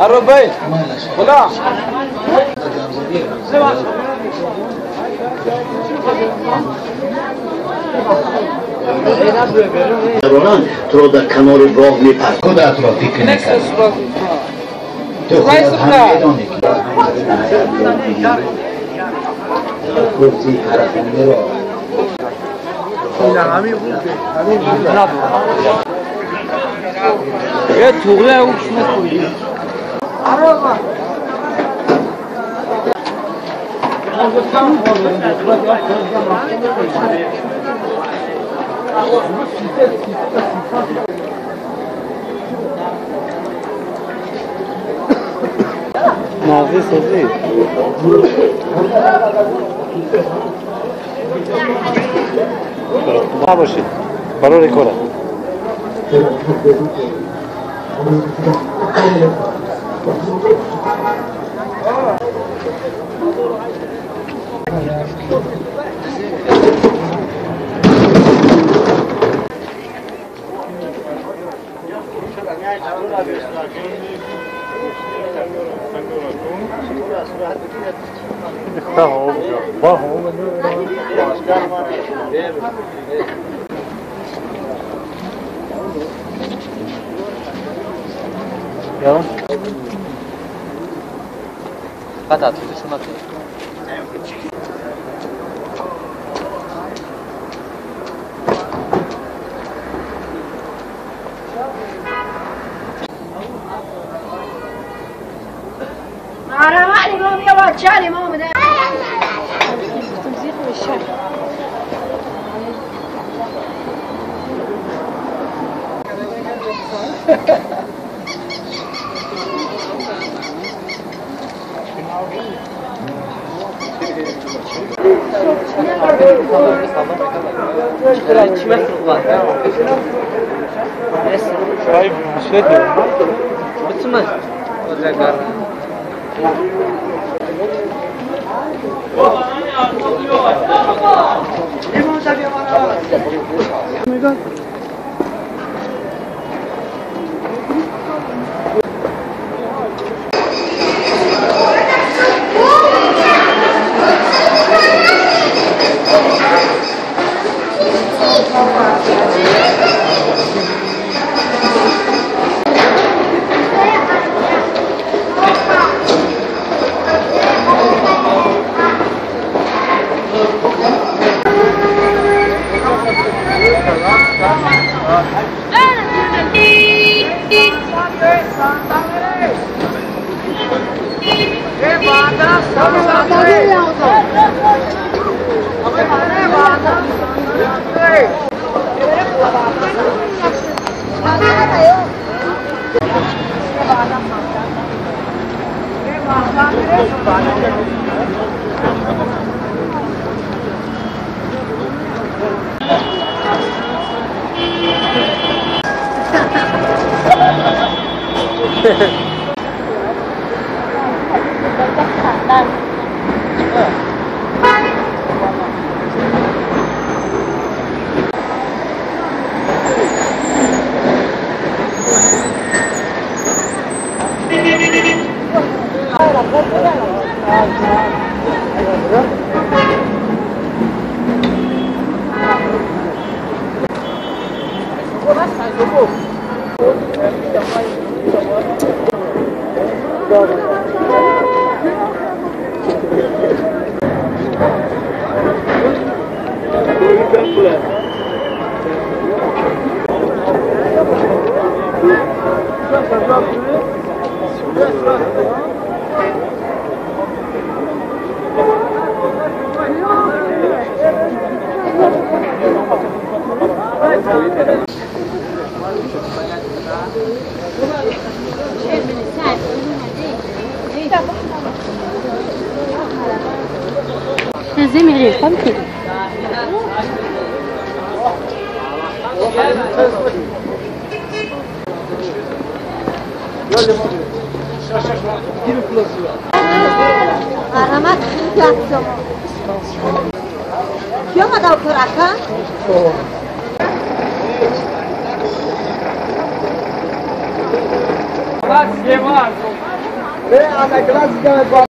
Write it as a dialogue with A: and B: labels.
A: الربيع ولا
B: جوانان تو رو در کنار راه میپرد خودت را فکر نکرد تو خودت هم میدانی گفتی حرفنده را
A: یه توغله اون شما کویی مغزی سازی نباشید برای ریکورد Ya. Kata tu semua tu.
C: Aramani mom ya bachani mom de. Tuzikh bishar.
A: Kime var? Şurayı bir şey diyor. Bitmez. Olacaklar.
D: زميلي فهمتي
C: Aramak yaptım. Kim ada okuraka?
E: Grazie Marco. Alla classica